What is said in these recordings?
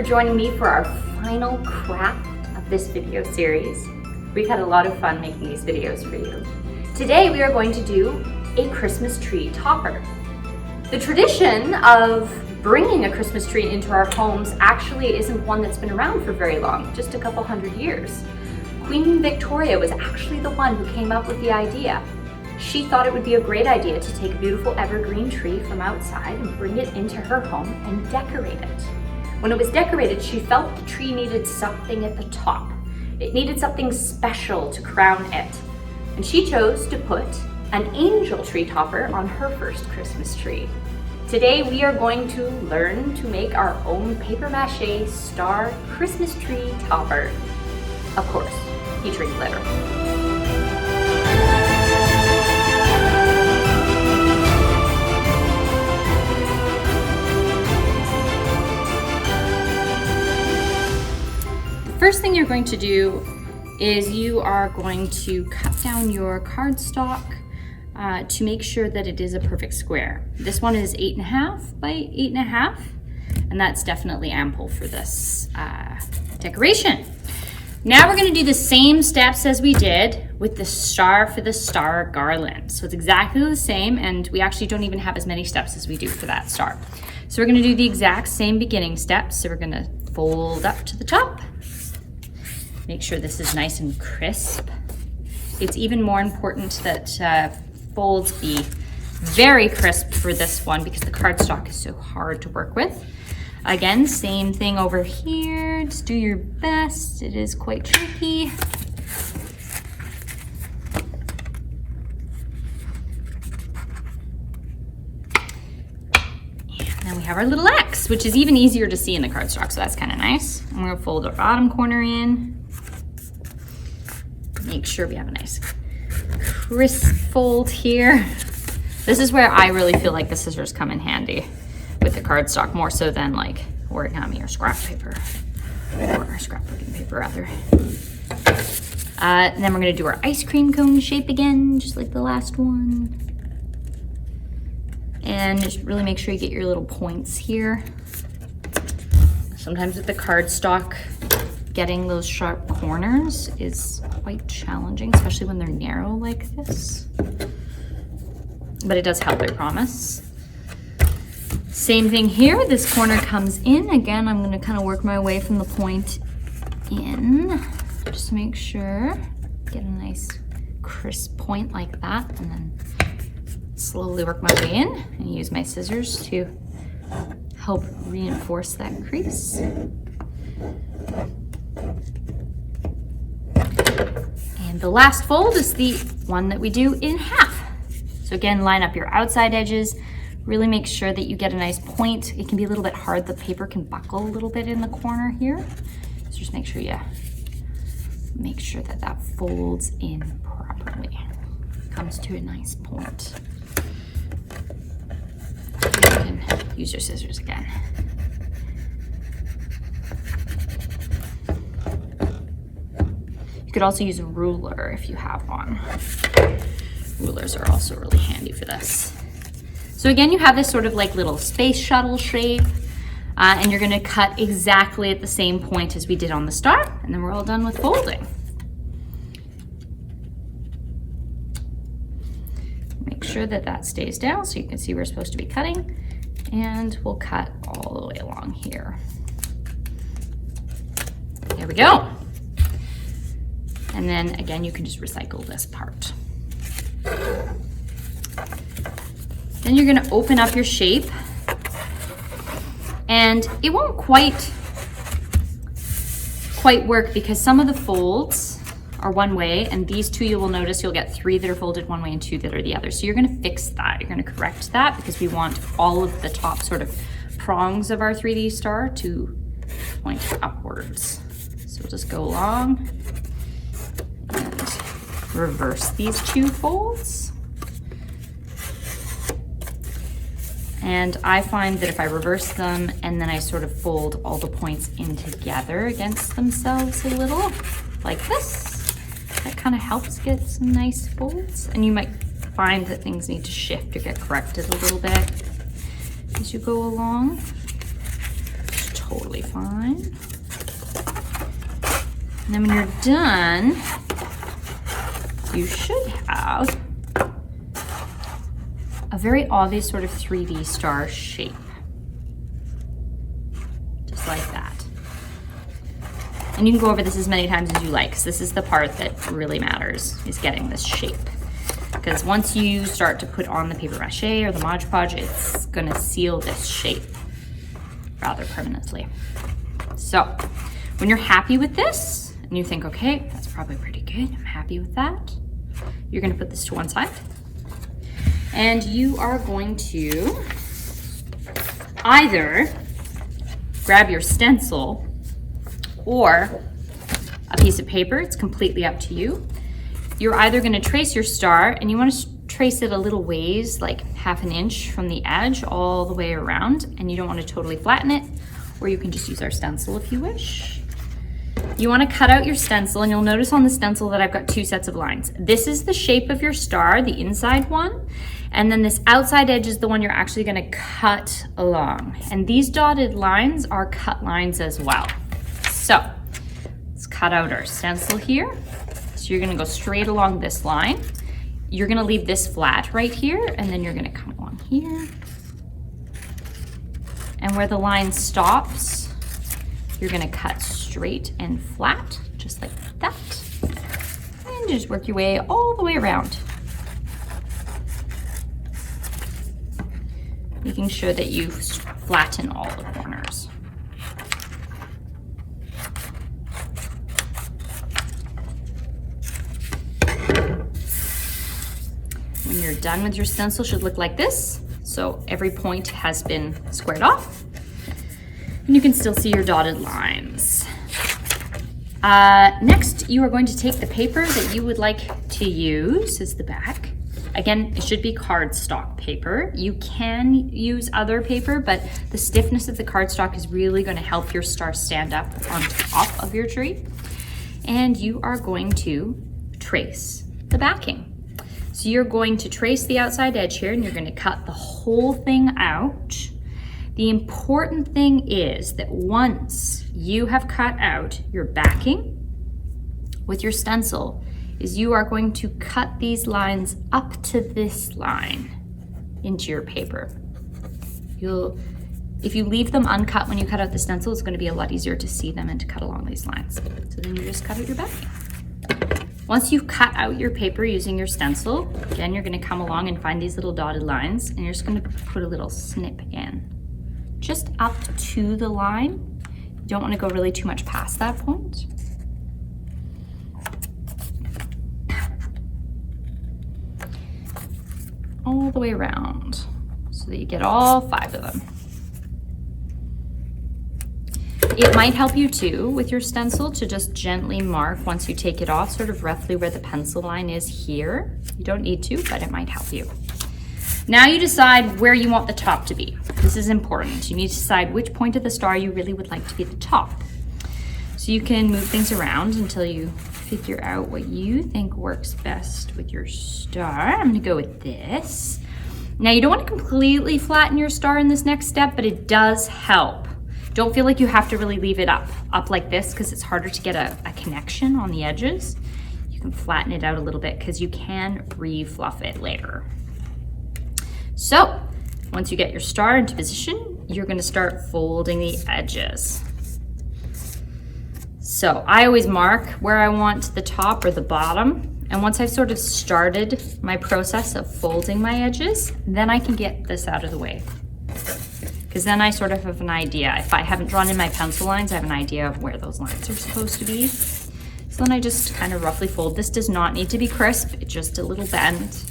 joining me for our final craft of this video series. We've had a lot of fun making these videos for you. Today we are going to do a Christmas tree topper. The tradition of bringing a Christmas tree into our homes actually isn't one that's been around for very long, just a couple hundred years. Queen Victoria was actually the one who came up with the idea. She thought it would be a great idea to take a beautiful evergreen tree from outside and bring it into her home and decorate it. When it was decorated, she felt the tree needed something at the top. It needed something special to crown it. And she chose to put an angel tree topper on her first Christmas tree. Today we are going to learn to make our own paper mache star Christmas tree topper. Of course, featuring glitter. First thing you're going to do is you are going to cut down your cardstock to make sure that it is a perfect square. This one is 8.5 by 8.5, and that's definitely ample for this decoration. Now we're going to do the same steps as we did with the star for the star garland. So it's exactly the same, and we actually don't even have as many steps as we do for that star. So we're going to do the exact same beginning steps. So we're going to fold up to the top. Make sure this is nice and crisp. It's even more important that folds be very crisp for this one because the cardstock is so hard to work with. Again, same thing over here. Just do your best. It is quite tricky. And then we have our little X, which is even easier to see in the cardstock, so that's kind of nice. And we're gonna fold our bottom corner in. Make sure we have a nice crisp fold here. This is where I really feel like the scissors come in handy with the cardstock, more so than like origami or scrap paper, or scrapbooking paper rather. And then we're gonna do our ice cream cone shape again, just like the last one. And just really make sure you get your little points here. Sometimes with the cardstock, getting those sharp corners is quite challenging, especially when they're narrow like this. But it does help, I promise. Same thing here, this corner comes in. Again, I'm gonna kind of work my way from the point in, just to make sure, get a nice crisp point like that, and then slowly work my way in and use my scissors to help reinforce that crease. And the last fold is the one that we do in half. So again, line up your outside edges, really make sure that you get a nice point. It can be a little bit hard, the paper can buckle a little bit in the corner here. So just make sure that that folds in properly. Comes to a nice point. You can use your scissors again. You could also use a ruler if you have one. Rulers are also really handy for this. So again, you have this sort of like little space shuttle shape, and you're gonna cut exactly at the same point as we did on the star, and then we're all done with folding. Make sure that that stays down so you can see where we're supposed to be cutting, and we'll cut all the way along here. There we go. And then again, you can just recycle this part. Then you're gonna open up your shape, and it won't quite work because some of the folds are one way, and these two, you will notice you'll get 3 that are folded one way and 2 that are the other. So you're gonna fix that, you're gonna correct that, because we want all of the top sort of prongs of our 3D star to point upwards. So we'll just go along and reverse these 2 folds. And I find that if I reverse them and then I sort of fold all the points in together against themselves a little, like this, that kind of helps get some nice folds. And you might find that things need to shift or get corrected a little bit as you go along. Just totally fine. And then when you're done, you should have a very obvious sort of 3D star shape. Just like that. And you can go over this as many times as you like, because this is the part that really matters, is getting this shape. Because once you start to put on the paper mache or the Mod Podge, it's gonna seal this shape rather permanently. So when you're happy with this, and you think, okay, that's probably pretty good, I'm happy with that, you're gonna put this to one side. And you are going to either grab your stencil or a piece of paper, it's completely up to you. You're either gonna trace your star, and you wanna trace it a little ways, like 1/2 inch from the edge all the way around, and you don't wanna totally flatten it, or you can just use our stencil if you wish. You wanna cut out your stencil, and you'll notice on the stencil that I've got 2 sets of lines. This is the shape of your star, the inside one, and then this outside edge is the one you're actually gonna cut along. And these dotted lines are cut lines as well. So let's cut out our stencil here. So you're gonna go straight along this line. You're gonna leave this flat right here, and then you're gonna come along here. And where the line stops, you're gonna cut straight and flat, just like that. And just work your way all the way around. Making sure that you flatten all the corners. When you're done with your stencil, it should look like this. So every point has been squared off. And you can still see your dotted lines. Next, you are going to take the paper that you would like to use as the back. Again, it should be cardstock paper. You can use other paper, but the stiffness of the cardstock is really going to help your star stand up on top of your tree. And you are going to trace the backing. So you're going to trace the outside edge here, and you're going to cut the whole thing out. The important thing is that once you have cut out your backing with your stencil, is you are going to cut these lines up to this line into your paper. If you leave them uncut when you cut out the stencil, it's going to be a lot easier to see them and to cut along these lines. So then you just cut out your backing. Once you've cut out your paper using your stencil, again, you're going to come along and find these little dotted lines, and you're just going to put a little snip in. Just up to the line. You don't want to go really too much past that point. All the way around so that you get all 5 of them. It might help you too with your stencil to just gently mark once you take it off, sort of roughly where the pencil line is here. You don't need to, but it might help you. Now you decide where you want the top to be. This is important. You need to decide which point of the star you really would like to be the top. So you can move things around until you figure out what you think works best with your star. I'm gonna go with this. Now you don't want to completely flatten your star in this next step, but it does help. Don't feel like you have to really leave it up like this, because it's harder to get a connection on the edges. You can flatten it out a little bit because you can re-fluff it later. So once you get your star into position, you're gonna start folding the edges. So I always mark where I want the top or the bottom. And once I've sort of started my process of folding my edges, then I can get this out of the way. Because then I sort of have an idea. If I haven't drawn in my pencil lines, I have an idea of where those lines are supposed to be. So then I just kind of roughly fold. This does not need to be crisp, it's just a little bend.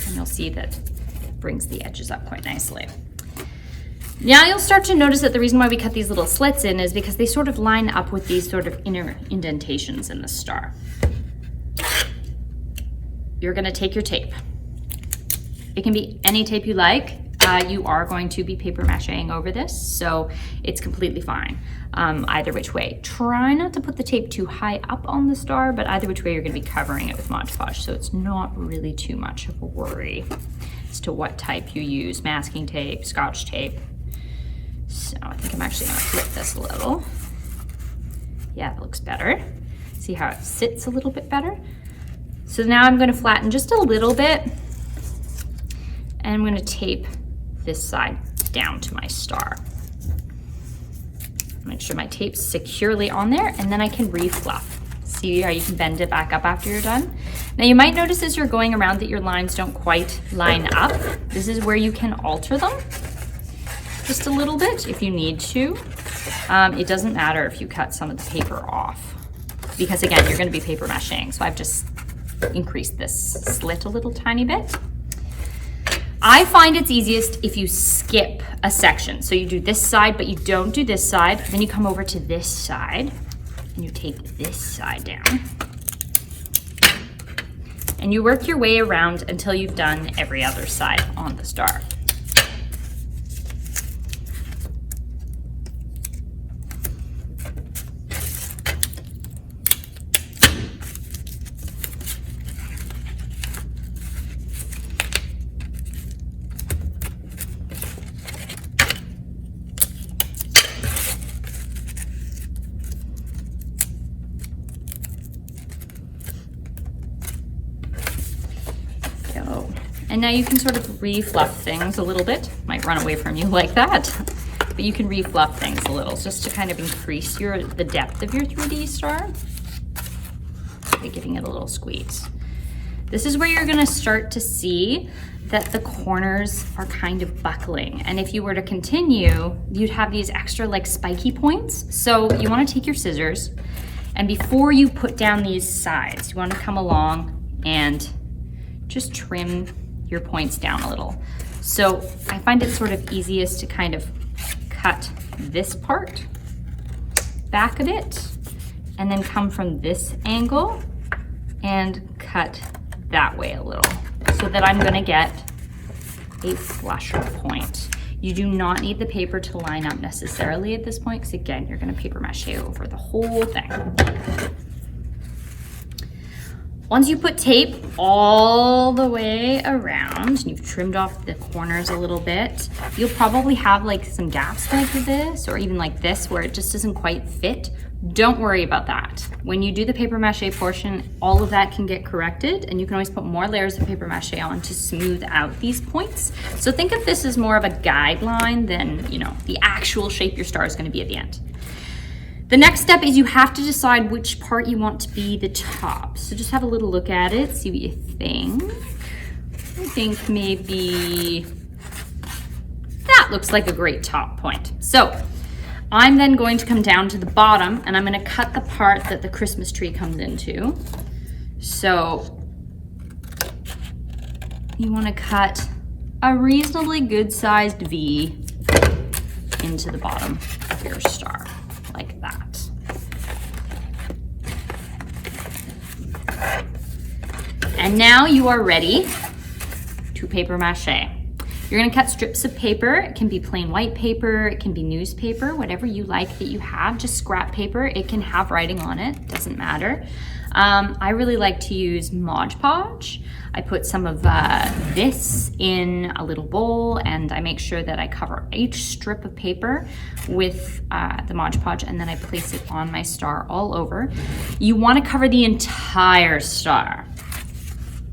And you'll see that it brings the edges up quite nicely. Now you'll start to notice that the reason why we cut these little slits in is because they sort of line up with these sort of inner indentations in the star. You're gonna take your tape. It can be any tape you like. You are going to be paper macheing over this, so it's completely fine either which way. Try not to put the tape too high up on the star, but either which way you're gonna be covering it with Mod Podge, so it's not really too much of a worry. as to what type you use, masking tape, Scotch tape. So I think I'm actually gonna flip this a little. Yeah, that looks better. See how it sits a little bit better? So now I'm gonna flatten just a little bit, and I'm gonna tape this side down to my star. Make sure my tape's securely on there, and then I can re-fluff. See how you can bend it back up after you're done? Now you might notice as you're going around that your lines don't quite line up. This is where you can alter them just a little bit if you need to. It doesn't matter if you cut some of the paper off, because again, you're gonna be paper mashing. So I've just increased this slit a little tiny bit. I find it's easiest if you skip a section. So you do this side, but you don't do this side. Then you come over to this side and you tape this side down. And you work your way around until you've done every other side on the star. And now you can sort of re-fluff things a little bit. Might run away from you like that, but you can re-fluff things a little just to kind of increase the depth of your 3D star by giving it a little squeeze. This is where you're gonna start to see that the corners are kind of buckling. And if you were to continue, you'd have these extra like spiky points. So you wanna take your scissors, and before you put down these sides, you wanna come along and just trim your points down a little. So I find it sort of easiest to kind of cut this part back a bit, and then come from this angle and cut that way a little, so that I'm gonna get a flusher point. You do not need the paper to line up necessarily at this point, because again, you're gonna paper mache over the whole thing. Once you put tape all the way around, and you've trimmed off the corners a little bit, you'll probably have like some gaps like this, or even like this, where it just doesn't quite fit. Don't worry about that. When you do the paper mache portion, all of that can get corrected, and you can always put more layers of paper mache on to smooth out these points. So think of this as more of a guideline than, you know, the actual shape your star is going to be at the end. The next step is you have to decide which part you want to be the top. So just have a little look at it, see what you think. I think maybe that looks like a great top point. So I'm then going to come down to the bottom, and I'm going to cut the part that the Christmas tree comes into. So you want to cut a reasonably good sized V into the bottom of your star, like that. And now you are ready to paper mache. You're gonna cut strips of paper. It can be plain white paper, it can be newspaper, whatever you like that you have, just scrap paper. It can have writing on it, doesn't matter. I really like to use Mod Podge. I put some of this in a little bowl, and I make sure that I cover each strip of paper with the Mod Podge, and then I place it on my star all over. You want to cover the entire star.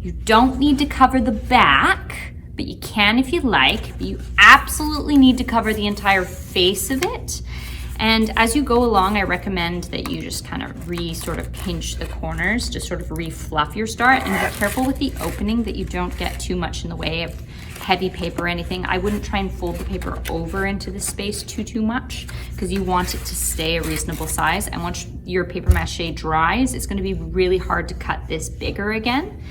You don't need to cover the back, but you can if you like, but you absolutely need to cover the entire face of it. And as you go along, I recommend that you just kind of sort of pinch the corners to sort of re-fluff your star, and be careful with the opening that you don't get too much in the way of heavy paper or anything. I wouldn't try and fold the paper over into the space too much, because you want it to stay a reasonable size. And once your paper mache dries, it's gonna be really hard to cut this bigger again.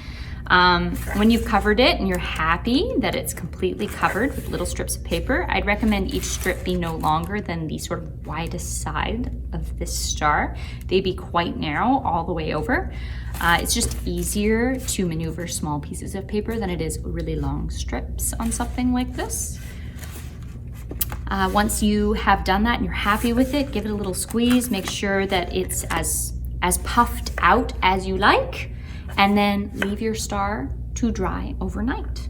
When you've covered it and you're happy that it's completely covered with little strips of paper, I'd recommend each strip be no longer than the sort of widest side of this star. They be quite narrow all the way over. It's just easier to maneuver small pieces of paper than it is really long strips on something like this. Once you have done that and you're happy with it, give it a little squeeze, make sure that it's as puffed out as you like, and then leave your star to dry overnight.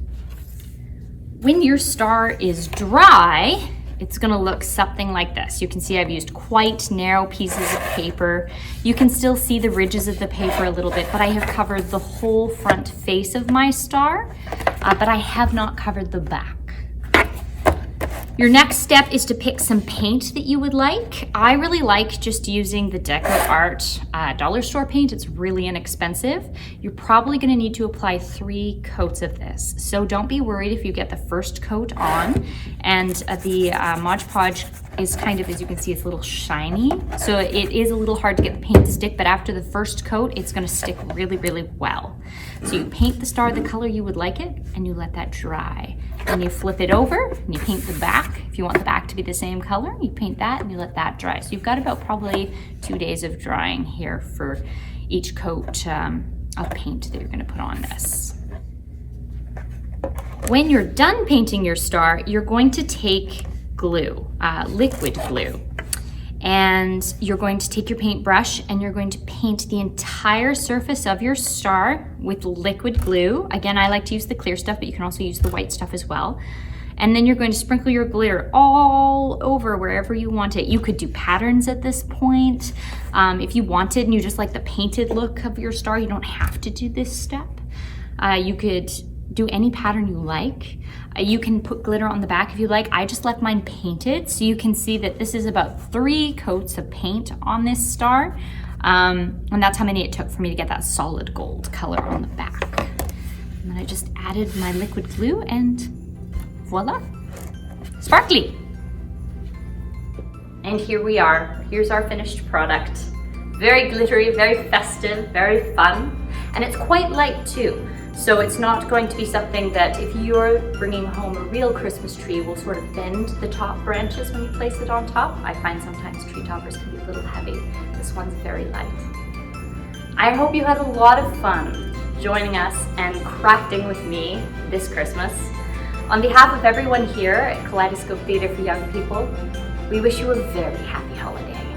When your star is dry, it's gonna look something like this. You can see I've used quite narrow pieces of paper. You can still see the ridges of the paper a little bit, but I have covered the whole front face of my star, but I have not covered the back. Your next step is to pick some paint that you would like. I really like just using the Deco Art dollar store paint. It's really inexpensive. You're probably gonna need to apply 3 coats of this. So don't be worried if you get the first coat on, and the Mod Podge is kind of, as you can see, it's a little shiny. So it is a little hard to get the paint to stick, but after the first coat, it's gonna stick really, really well. So you paint the star the color you would like it, and you let that dry. Then you flip it over, and you paint the back. If you want the back to be the same color, you paint that and you let that dry. So you've got about probably 2 days of drying here for each coat of paint that you're gonna put on this. When you're done painting your star, you're going to take glue, liquid glue. And you're going to take your paintbrush and you're going to paint the entire surface of your star with liquid glue. Again, I like to use the clear stuff, but you can also use the white stuff as well. And then you're going to sprinkle your glitter all over wherever you want it. You could do patterns at this point. If you wanted and you just like the painted look of your star, you don't have to do this step. You could do any pattern you like. You can put glitter on the back if you like. I just left mine painted, so you can see that this is about 3 coats of paint on this star. And that's how many it took for me to get that solid gold color on the back. And then I just added my liquid glue and voila, sparkly. And here we are. Here's our finished product. Very glittery, very festive, very fun. And it's quite light too. So it's not going to be something that if you're bringing home a real Christmas tree will sort of bend the top branches when you place it on top. I find sometimes tree toppers can be a little heavy. This one's very light. I hope you had a lot of fun joining us and crafting with me this Christmas. On behalf of everyone here at Kaleidoscope Theatre for Young People, we wish you a very happy holiday.